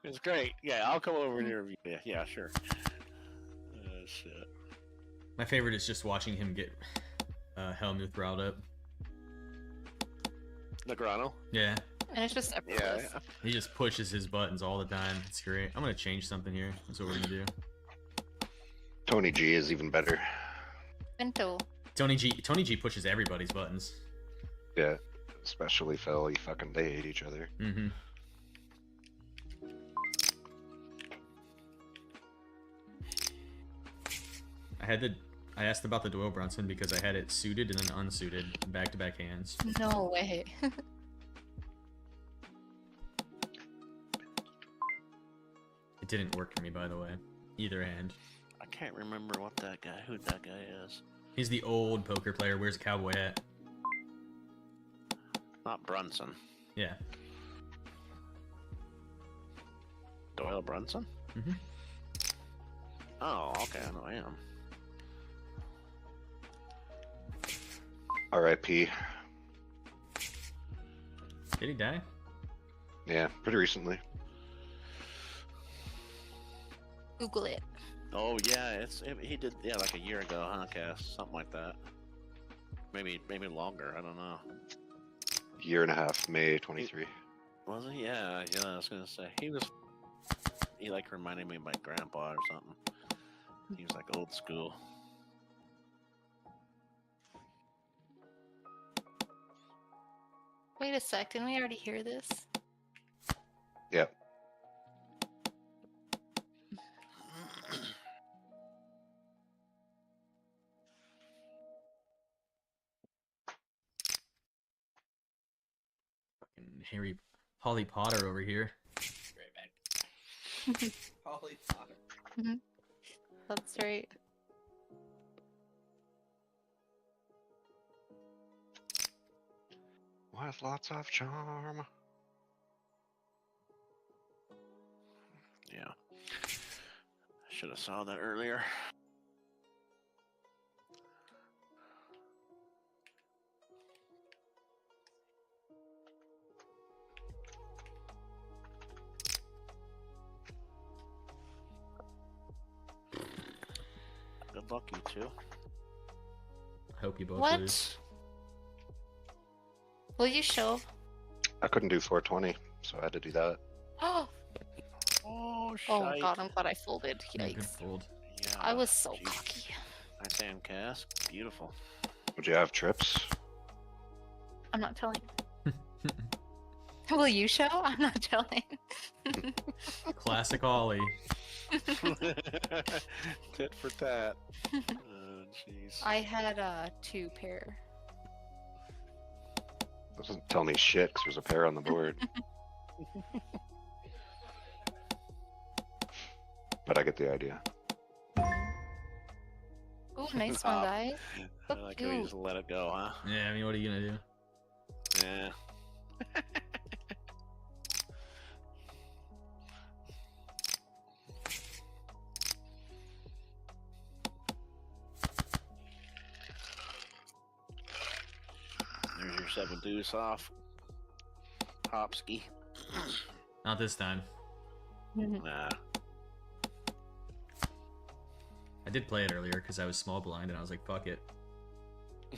It's great. Yeah, I'll come over and review it. Yeah, sure. Shit. My favorite is just watching him get Helmuth riled up. Negrano? Yeah. And it's just effortless. Yeah. He just pushes his buttons all the time. It's great. I'm gonna change something here. That's what we're gonna do. Tony G is even better. Bento. Tony G pushes everybody's buttons. Yeah, especially Phil. They hate each other. Mm-hmm. I asked about the Doyle Brunson because I had it suited and then unsuited, back-to-back hands. No way. It didn't work for me, by the way. Either hand. I can't remember who that guy is. He's the old poker player, wears a cowboy hat. Not Brunson. Yeah. Doyle Brunson? Mm-hmm. Oh, okay, I know I am. R.I.P. Did he die? Yeah, pretty recently. Google it. Oh yeah, he did like a year ago, huh, Cass? Something like that. Maybe longer. I don't know. Year and a half, May 23. Was he? Yeah. I was gonna say he like reminded me of my grandpa or something. He was like old school. Wait a sec, didn't we already hear this? Yep. Fucking Holly Potter over here. Right back. Holly Potter. That's right. With lots of charm. Yeah. Should have saw that earlier. Good luck, you two. I hope you both What? lose. Will you show? I couldn't do 420, so I had to do that. Oh, Oh, oh god, I'm glad I folded. Yeah, good Yikes. fold. Yeah. I was so Jeez. cocky. Nice hand, Cass. Beautiful. Would you have trips? I'm not telling. Will you show? I'm not telling. Classic Ollie. Tit for tat. Oh, jeez. I had a 2 pair. Doesn't tell me shit because there's a pair on the board. But I get the idea. Ooh, nice one, guys. I Look like how you cute. just let it go, huh? Yeah, I mean, what are you gonna do? Yeah. There's your 7 deuce off. Hopsky. Not this time. Nah. I did play it earlier because I was small blind and I was like, fuck it.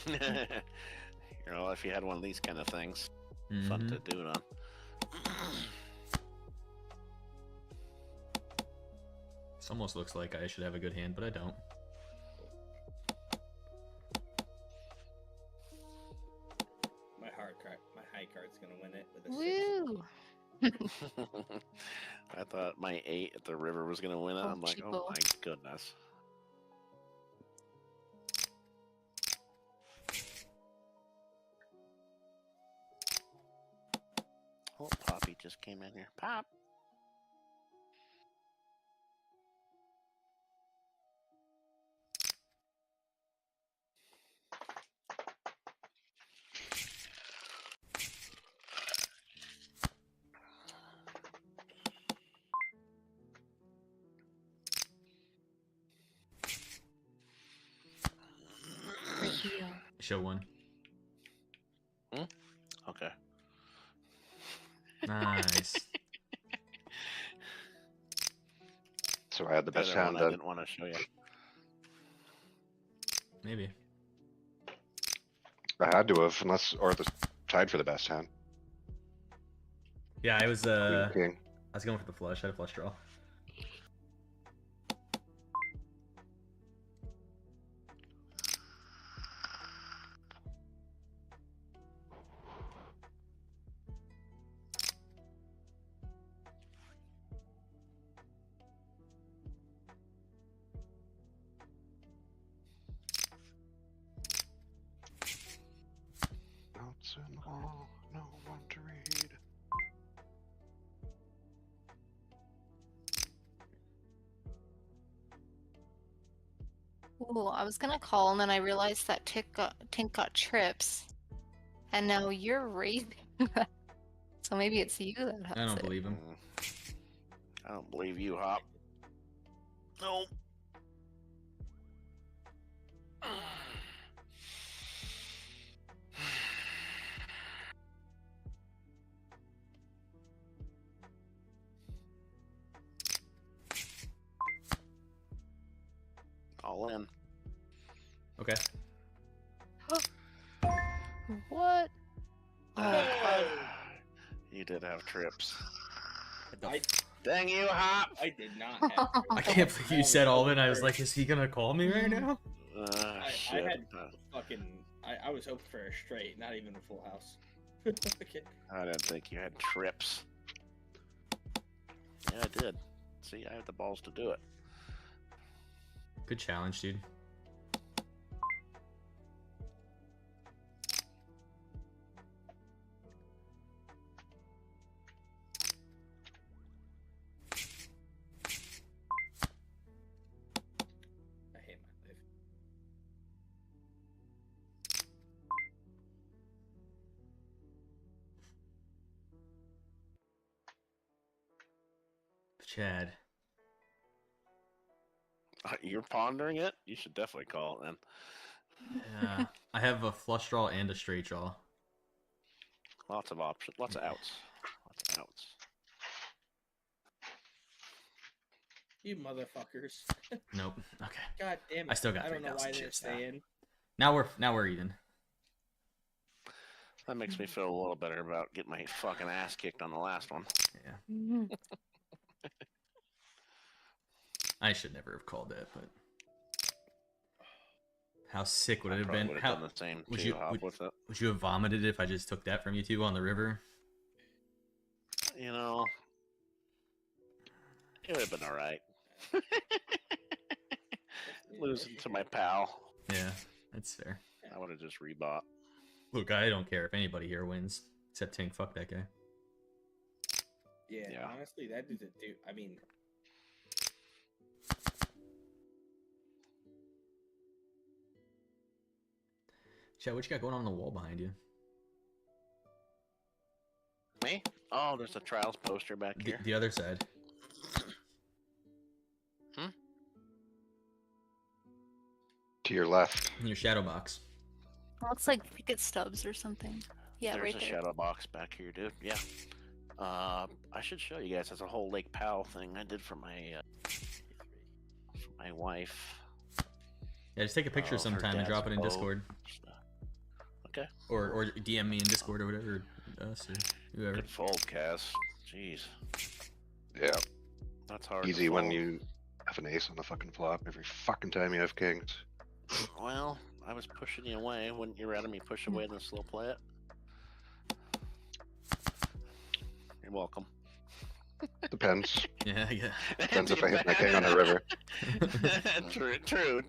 You know, if you had one of these kind of things, fun Mhm. to do it on. This almost looks like I should have a good hand, but I don't. My high card's gonna win it with a 6. Woo! I thought my 8 at the river was gonna win it. Oh, I'm like, cheapo. oh my goodness. Oh, Poppy just came in here. Pop. Right here. Show one. Okay. Nice. So I had the best other hand one I then. didn't want to show you. Maybe. I had to have, unless or the tied for the best hand. Yeah, I was Queen king. I was going for the flush. I had a flush draw. Notes in the wall, no one to read. Ooh, I was gonna call and then I realized that Tink got trips. And now you're raising that. So maybe it's you that has I don't it. believe him. I don't believe you, Hop. No. All in. Okay. What? Oh god. You did have trips. I, Dang you, Hop! I did not have. I can't believe you said all in. I was like, is he gonna call me right now? I Shit. had fucking. I was hoping for a straight, not even a full house. Okay. I didn't think you had trips. Yeah, I did. See, I have the balls to do it. Good challenge, dude. I hate my life. Chad. You're pondering it? You should definitely call it then. Yeah. I have a flush draw and a straight draw. Lots of options. Lots of outs. Lots of outs. You motherfuckers. Nope. Okay. God damn it. I still got I don't know 3,000 why they're chips now. staying. Now we're even. That makes me feel a little better about getting my fucking ass kicked on the last one. Yeah. Mhm. I should never have called that, but how sick would I it have probably been? would How have done the same would too, you Hop, with it. would you have vomited if I just took that from you two on the river? You know, it would have been alright. Losing to my pal. Yeah, that's fair. I would have just rebought. Look, I don't care if anybody here wins except Tink. Fuck that guy. Yeah, Yeah. honestly, that dude's a dude. I mean, Chad, what you got going on the wall behind you? Me? Oh, there's a trials poster back The, here. the other side. To your left. In your shadow box. Looks like ticket stubs or something. Yeah, There's right a there. shadow box back here, dude. Yeah. I should show you guys. There's a whole Lake Powell thing I did for my wife. Yeah, just take a picture Oh, her sometime and drop it dad's in boat. Discord. Okay. Or DM me in Discord or whatever. Or us or whoever. Good fold, Kaz. Jeez. Yeah. That's hard. Easy to when fold. you have an ace on the fucking flop every fucking time you have kings. Well, I was pushing you away. Wouldn't you rather me push away than slow play it? You're welcome. Depends. Yeah, yeah. Depends if I hit my king on a river. True.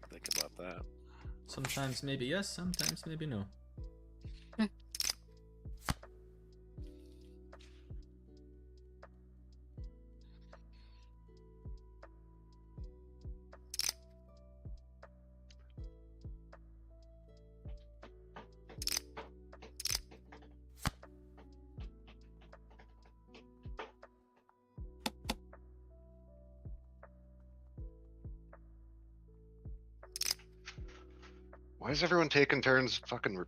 Think about that. Sometimes maybe yes, sometimes maybe no. Why is everyone taking turns fucking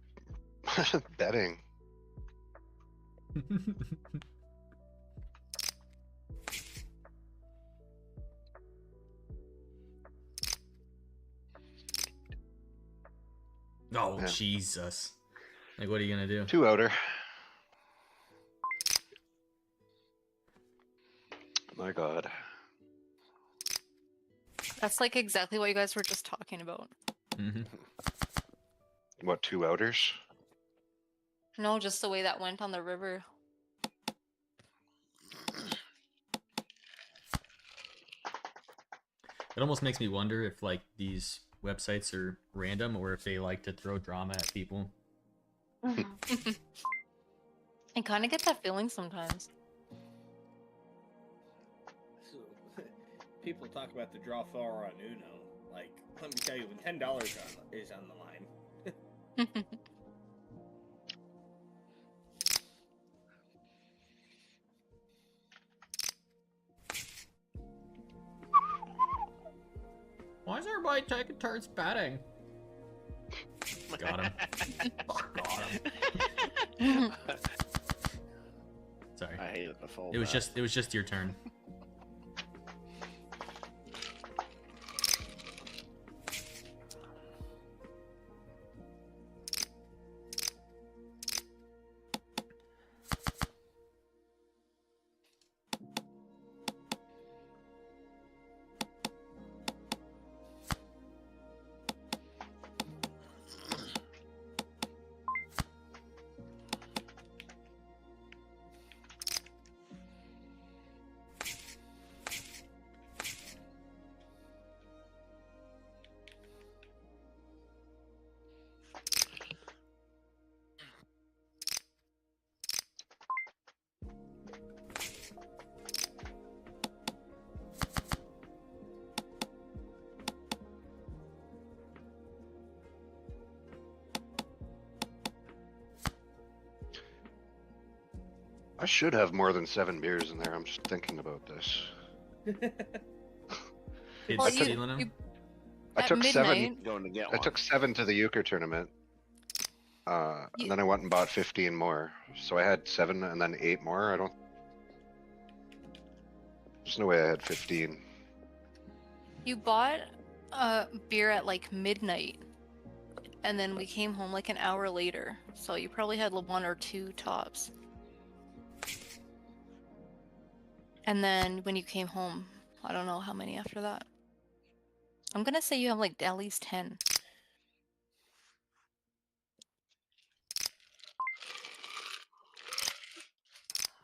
betting? Oh, Yeah. Jesus. Like, what are you gonna do? 2 outer. My God. That's like exactly what you guys were just talking about. Mm-hmm. What, 2 outers? No, just the way that went on the river. It almost makes me wonder if, like, these websites are random or if they like to throw drama at people. I kind of get that feeling sometimes. So, people talk about the draw 4 on Uno. Like, let me tell you, when $10 is on the line. Why is everybody taking turns betting? Got him. Got him. Sorry. I hated the full. It was just your turn. I should have more than 7 beers in there. I'm just thinking about this. Kids Well, stealing them? I At took midnight, 7. Going to get I one. took 7 to the euchre tournament. You- And then I went and bought 15 more. So I had 7 and then 8 more. I don't. There's no way I had 15. You bought beer at like midnight, and then we came home like an hour later. So you probably had 1 or 2 tops. And then when you came home, I don't know how many after that. I'm gonna say you have like at least 10.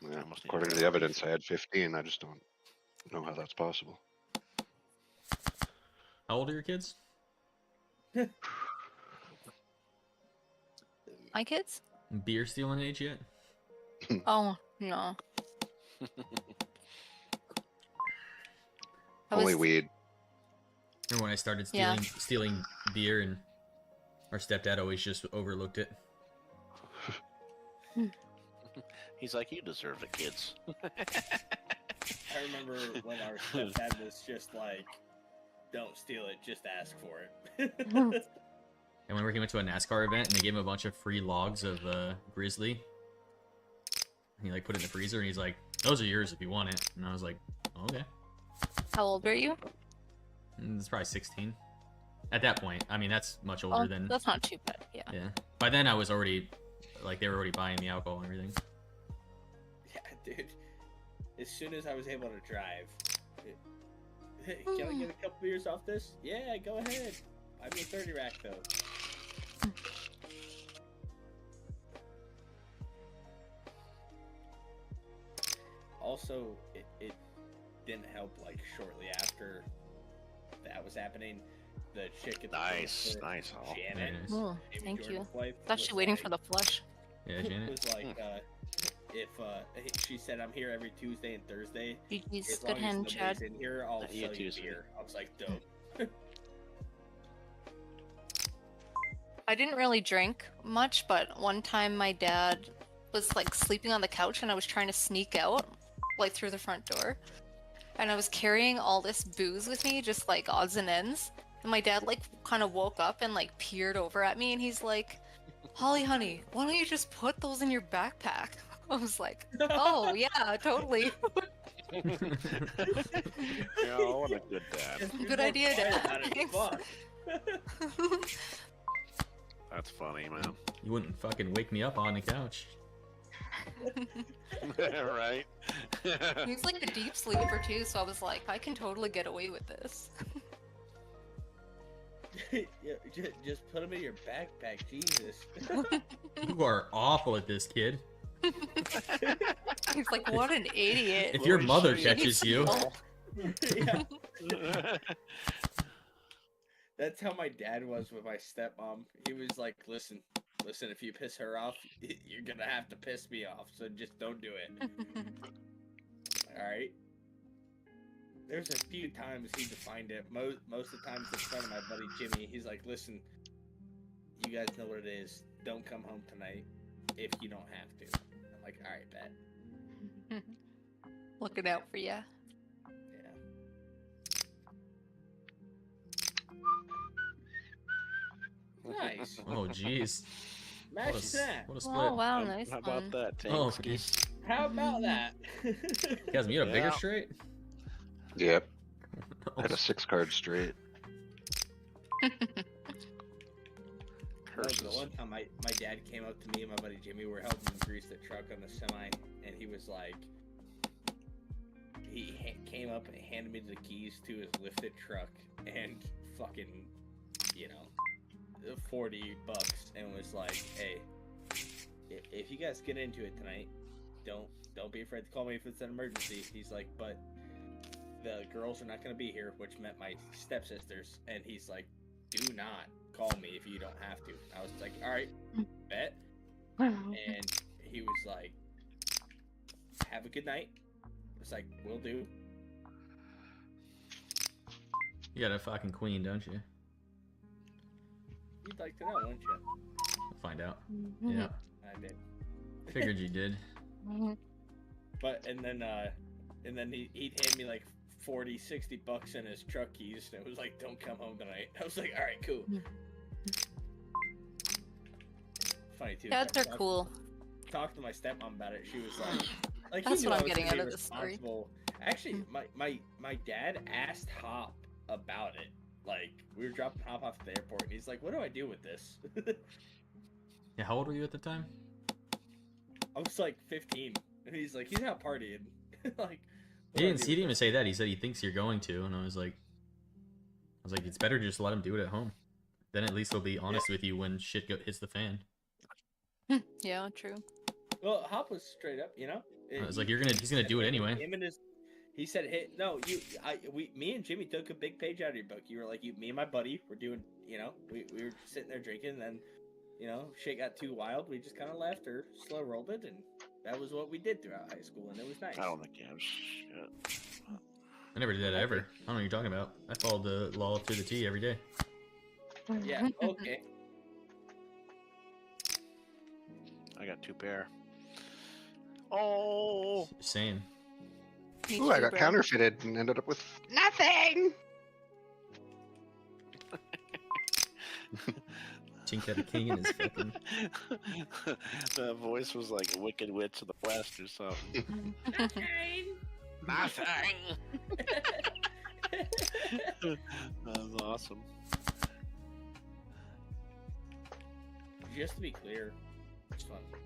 Yeah, Almost need according to to the realize. evidence, I had 15. I just don't know how that's possible. How old are your kids? My kids? Beer stealing age yet? Oh, no. I Only was- weed. Remember when I started Yeah. stealing beer and our stepdad always just overlooked it? He's like, you deserve it, kids. I remember when our stepdad was just like, don't steal it, just ask for it. And whenever he went to a NASCAR event and they gave him a bunch of free logs of Grizzly, he like put it in the freezer and he's like, "Those are yours if you want it." And I was like, "Okay." How old are you? And it's probably 16. At that point, I mean that's much older Oh, than. that's not too bad. Yeah. Yeah. By then I was already, like, they were already buying me alcohol and everything. Yeah, dude. As soon as I was able to drive, hey, can I get a couple beers off this? Yeah, go ahead. Buy me a 30 rack though. Also, it didn't help. Like shortly after that was happening, the chick at the Nice, store, nice. Oh, Janet, Very nice. Oh, Amy thank you. Jordan's wife, Thought she was waiting like- for the flush. Yeah, Janet. was like, if she said I'm here every Tuesday and Thursday, GG's. as Good long as hand, nobody's Chad. in here, I'll You sell too, you sweet. beer. I was like, dope. I didn't really drink much, but one time my dad was like sleeping on the couch and I was trying to sneak out, like through the front door. And I was carrying all this booze with me, just like odds and ends. And my dad like kind of woke up and like peered over at me and he's like, "Holly, honey, why don't you just put those in your backpack?" I was like, "Oh, yeah, totally." Yeah, what a good dad. There's Good no idea, quiet Dad. about it, Thanks. fuck. That's funny, man. You wouldn't fucking wake me up on the couch. Right? He's like a deep sleeper too, so I was like, I can totally get away with this. Yeah, just put them in your backpack, Jesus. You are awful at this, kid. He's like, what an idiot. If your Holy mother shit. catches you, Yeah. That's how my dad was with my stepmom. He was like, listen, if you piss her off, you're gonna have to piss me off, so just don't do it. Alright? There's a few times he defined it. Most of the times it's in front of my buddy Jimmy. He's like, listen, you guys know what it is. Don't come home tonight if you don't have to. I'm like, alright, bet. Looking out for ya. Yeah. Nice. oh jeez, Match what a, that. what a split. Oh wow, nice How one. about that, Tank? Oh, Skis? How about that? Guys, you had a bigger Yeah. straight? Yep. I had a 6-card straight. Curses. The one time my dad came up to me and my buddy Jimmy were helping him grease the truck on the semi, and he was like, he came up and handed me the keys to his lifted truck and fucking, you know, $40, and was like, hey, if you guys get into it tonight, don't be afraid to call me if it's an emergency. He's like, but the girls are not going to be here, which meant my stepsisters, and he's like, do not call me if you don't have to. I was like, all right, bet. And he was like, have a good night. I was like, will do. You got a fucking queen, don't you? You'd like to know, wouldn't you? We'll find out. Yeah, I did. figured you did. But and then he'd hand me like $40-$60 in his truck keys, and it was like, don't come home tonight. I was like, all right, cool. Funny too. Dads are cool. Talked to my stepmom about it. She was like That's he knew what I I'm was getting gonna out be of this story. responsible. Actually, my dad asked Hop about it. Like, we were dropping Hop off at the airport, and he's like, what do I do with this? Yeah, how old were you at the time? I was like 15, and he's like, he's not partying. Like, He didn't even say that. He said he thinks you're going to, and I was like, it's better to just let him do it at home. Then at least he'll be honest with you when shit hits the fan. Yeah, true. Well, Hop was straight up, you know. I was like, he's gonna do it anyway. Him and he said, "Hey, no, me and Jimmy took a big page out of your book. You were like, me and my buddy were doing, you know, we were sitting there drinking, and then, you know, shit got too wild. We just kind of left or slow rolled it, and that was what we did throughout high school, and it was nice." I don't think you have shit. I never did that ever. I don't know what you're talking about. I followed the law to the T every day. Yeah. Okay. I got 2 pair. Oh, Same. Me Ooh, I too, got bro. counterfeited and ended up with nothing. Tink had a king in his fucking. that voice was like Wicked Witch of the West or something. Nothing. That was awesome. Just to be clear, just want everyone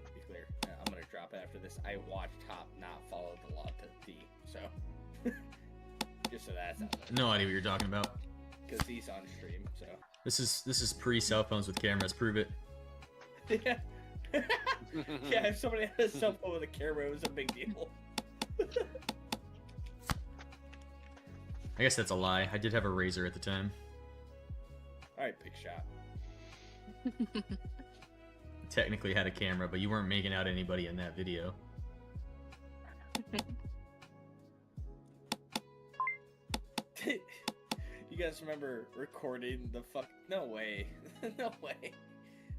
to be clear. I'm gonna drop it after this. I watched Hop not follow the law to the T, so just so that's out there, No idea what you're talking about. because he's on stream. So This is pre cell phones with cameras. Prove it. yeah, yeah. If somebody had a cell phone with a camera, it was a big deal. I guess that's a lie. I did have a razor at the time. All right, big shot. Technically had a camera, but you weren't making out anybody in that video. You guys remember recording the fuck? No way. No way.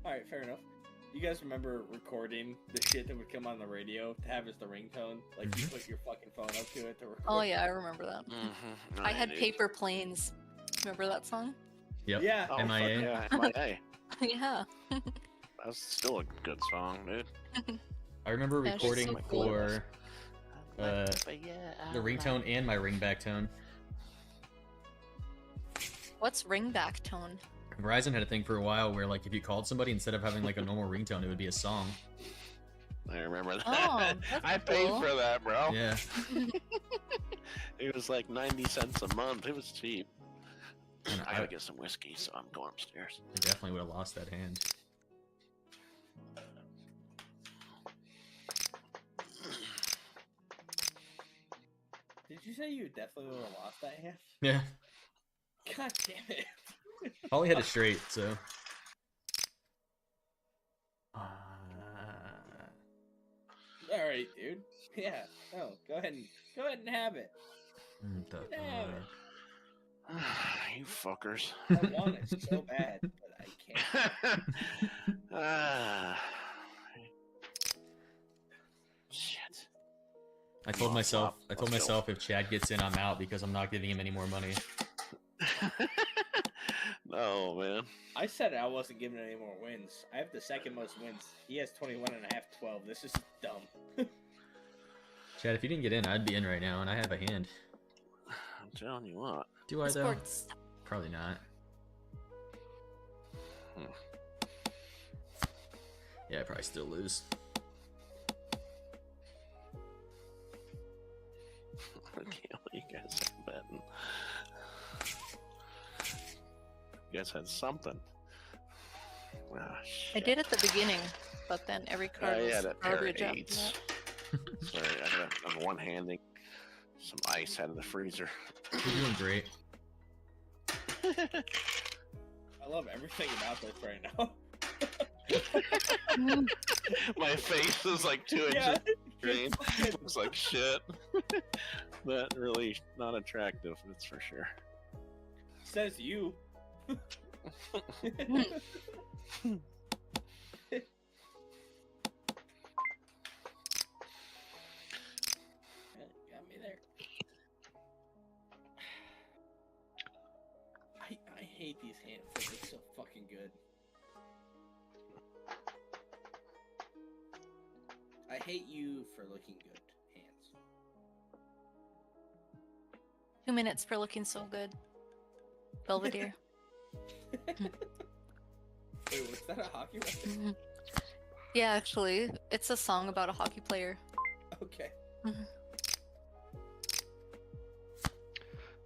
Alright, fair enough. You guys remember recording the shit that would come on the radio to have as the ringtone? Like, you put your fucking phone up to it to record. Oh yeah, I remember that. Mm-hmm. I had paper planes. Remember that song? Yep. Yeah. Oh, fuck MIA. yeah, MIA. Yeah. That's still a good song, dude. I remember That's recording so cool. for the ringtone and my ringback tone. What's ringback tone? Verizon had a thing for a while where, like, if you called somebody, instead of having like a normal ringtone, it would be a song. I remember that. Oh, that's I paid cool. for that, bro. Yeah. It was like 90 cents a month. It was cheap. And I gotta get some whiskey, so I'm going upstairs. I definitely would have lost that hand. Did you say you definitely would have lost that hand? Yeah. God damn it. Holly had it straight, so. Alright, dude. Yeah. No, go ahead and have it. What the Yeah. fuck? You fuckers. I want it so bad, but I can't. Shit. I told myself if Chad gets in, I'm out because I'm not giving him any more money. No, man. I said I wasn't giving any more wins. I have the second most wins. He has 21 and a half, 12. This is dumb. Chad, if you didn't get in, I'd be in right now, and I have a hand. I'm telling you what. Do I This though? board's- Probably not. Yeah, I probably still lose. Okay, well, you guys are betting. You guys had something. Ah, I shit. did at the beginning, but then every card I was had a pair of garbage after eights. that. Sorry, I'm one-handing some ice out of the freezer. You're doing great. I love everything about this right now. My face is like 2 inches Yeah. green. Looks like shit. But really not attractive, that's for sure. Says you. Got me there. I hate these hands. They're so fucking good. I hate you for looking good, hands. 2 minutes for looking so good. Belvedere. Wait, was that a hockey reference? Yeah, actually, it's a song about a hockey player. Okay.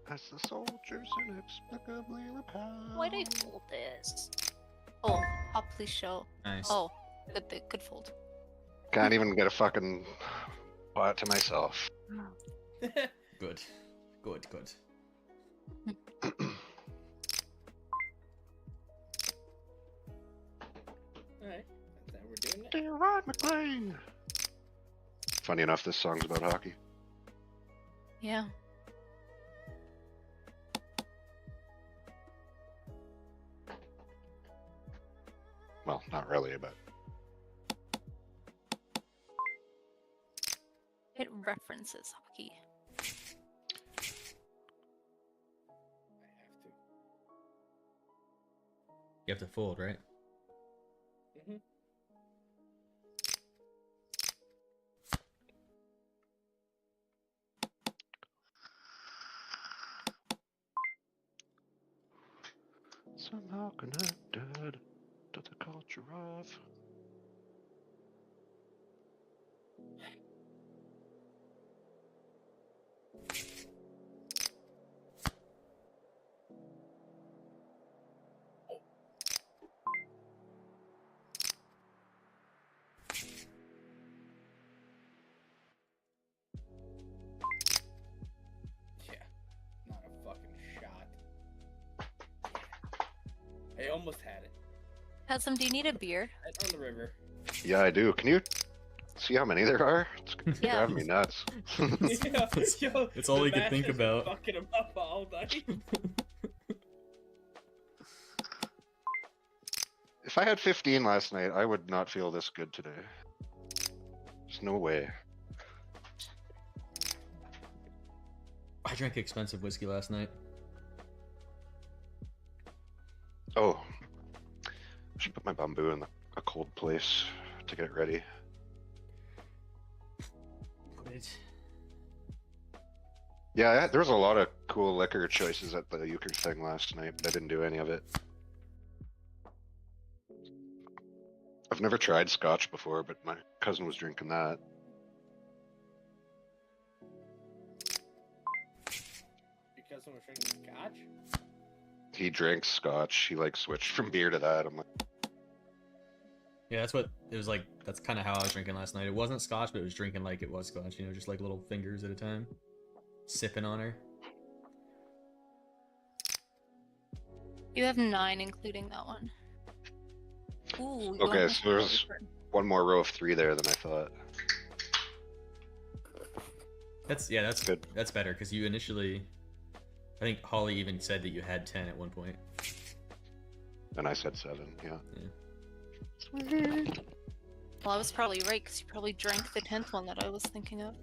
As the soldiers inexplicably repel. Why'd I fold this? Oh, hop please show. Nice. Oh, good fold. Can't even get a fucking pot to myself. Good. Good, good. Alright, that's how we're doing it. Dear Rod McLean. Funny enough, this song's about hockey. Yeah. Well, not really, but It references hockey. I have to. You have to fold, right? Mm-hmm. somehow connected to the culture of. Yeah, not a fucking shot. I almost had it. Hasm, do you need a beer? Right on the river. Yeah, I do. Can you see how many there are? It's Yeah. driving me nuts. Yeah, yo, It's all the we could think master's about. Fucking him up all night. If I had 15 last night, I would not feel this good today. There's no way. I drank expensive whiskey last night. Oh, I should put my bamboo in a cold place to get ready. Quit. Yeah, there was a lot of cool liquor choices at the euchre thing last night, but I didn't do any of it. I've never tried scotch before, but my cousin was drinking that. Your cousin was drinking scotch? He drinks scotch. He like switched from beer to that. I'm like, Yeah, that's what it was like. That's kind of how I was drinking last night. It wasn't scotch, but it was drinking like it was scotch. You know, just like little fingers at a time, sipping on her. You have 9, including that one. Ooh. you okay, want so there's one more row of 3 there than I thought. That's Good. That's better because you initially, I think Holly even said that you had 10 at one point. And I said 7, yeah. Well, I was probably right because you probably drank the 10th one that I was thinking of.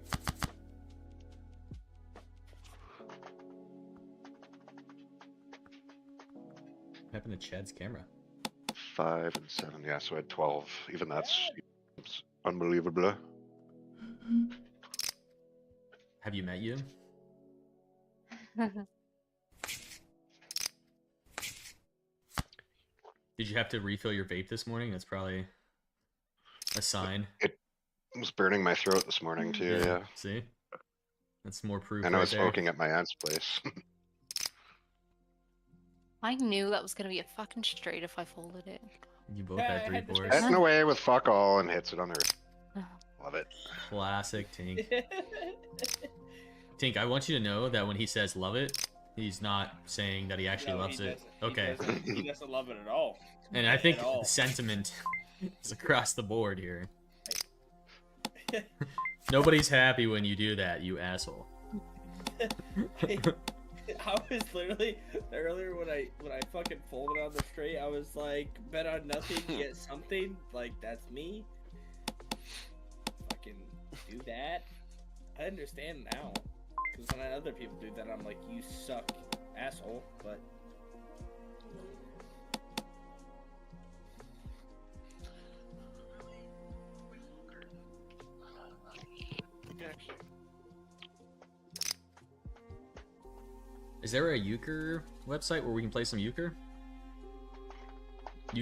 What happened to Chad's camera? 5 and 7, yeah, so I had 12. Even that's unbelievable. Have you met you? Did you have to refill your vape this morning? That's probably a sign. It was burning my throat this morning too, yeah. See? That's more proof. And I right was there. smoking at my aunt's place. I knew that was gonna be a fucking straight if I folded it. You both Yeah, had I 3 had to fours. Heading away with fuck all and hits it on the Love it. Classic Tink. Tink, I want you to know that when he says love it, he's not saying that he actually loves it. Okay. He doesn't love it at all. And I think At all. the sentiment is across the board here. Nobody's happy when you do that, you asshole. I was literally earlier when I fucking folded on the straight, I was like, bet on nothing, get something. Like that's me. Fucking do that. I understand now, because when other people do that, I'm like, you suck, asshole. But Is there a euchre website where we can play some euchre?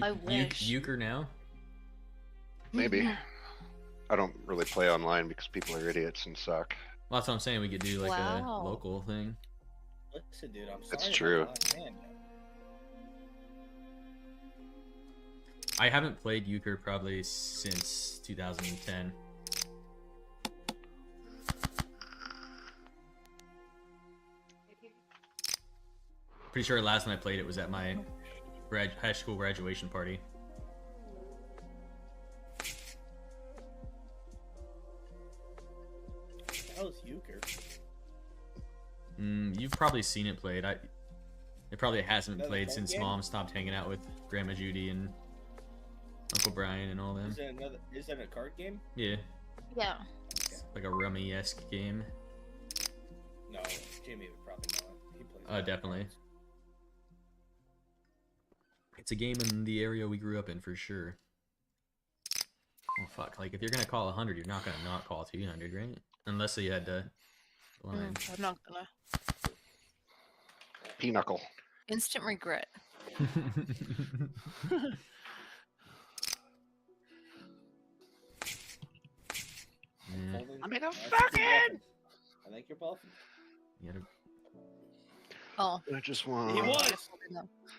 I wish. Euchre now? Maybe. I don't really play online because people are idiots and suck. Well, that's what I'm saying. We could do like a Wow. local thing. listen, dude, I'm sorry. It's about true. last man. I haven't played euchre probably since 2010. Pretty sure last time I played it was at my high school graduation party. What the hell is euchre? You've probably seen it played. It probably hasn't been Another played card since game? Mom stopped hanging out with Grandma Judy and Uncle Brian and all them. Is it a card game? Yeah, Yeah. Okay. like a rummy-esque game. No, Jimmy would probably know it. He plays. Definitely. It's a game in the area we grew up in for sure. Oh fuck! Like if you're gonna call 100, you're not gonna not call 200, right? Unless you had to. Line. I'm not gonna. Pinochle. Instant regret. Yeah, I'm in a I think you're bluffing. you gotta- Oh. I just want. He was.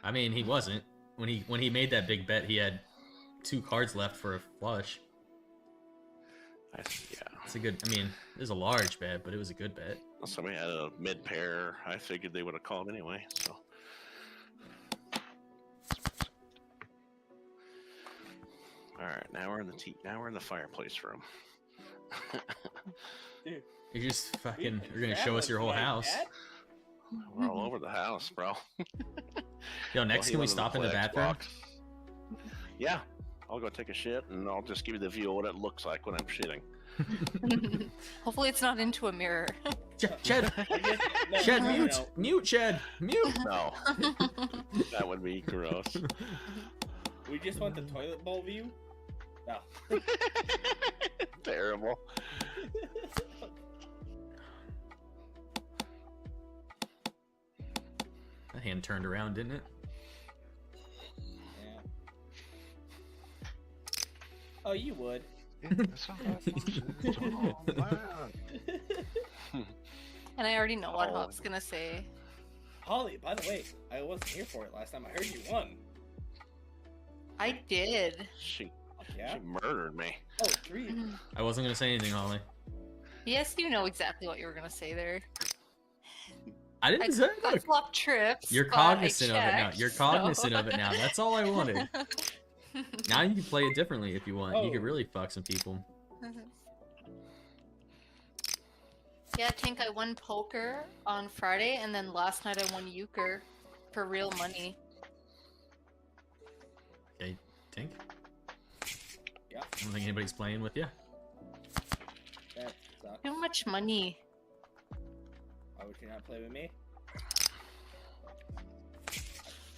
I mean, he wasn't when he made that big bet. He had 2 cards left for a flush. Yeah. It's a good. I mean, it was a large bet, but it was a good bet. Somebody had a mid pair. I figured they would have called anyway. So. All right, now we're in the now we're in the fireplace room. Dude, You're just fucking. You're gonna show us your whole Like house. that? We're all over the house, bro. Yo, next Well, he can we wanted to stop in the play bathroom? Xbox. Yeah, I'll go take a shit and I'll just give you the view of what it looks like when I'm shitting. Hopefully it's not into a mirror. Chad, No, Chad, no, mute, no. mute, Chad, mute. No, that would be gross. We just want the toilet bowl view. No. Terrible. That hand turned around, didn't it? Yeah. Oh, you would. It's all that nonsense. Oh, man. And I already know what Oh. Hop's gonna say. Holly, by the way, I wasn't here for it last time. I heard you won. I did. She Yeah? murdered me. Oh, 3. I wasn't gonna say anything, Holly. Yes, you know exactly what you were gonna say there. I didn't say I look. flopped trips. You're but I cognizant of it now. checked, You're so- cognizant of it now. That's all I wanted. Now you can play it differently if you want. You Oh. could really fuck some people. Yeah, Tink, I won poker on Friday, and then last night I won euchre for real money. Okay, Tink? Yeah. I don't think anybody's playing with you. That sucks. Too much money. Why would you not play with me?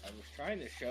I was trying to show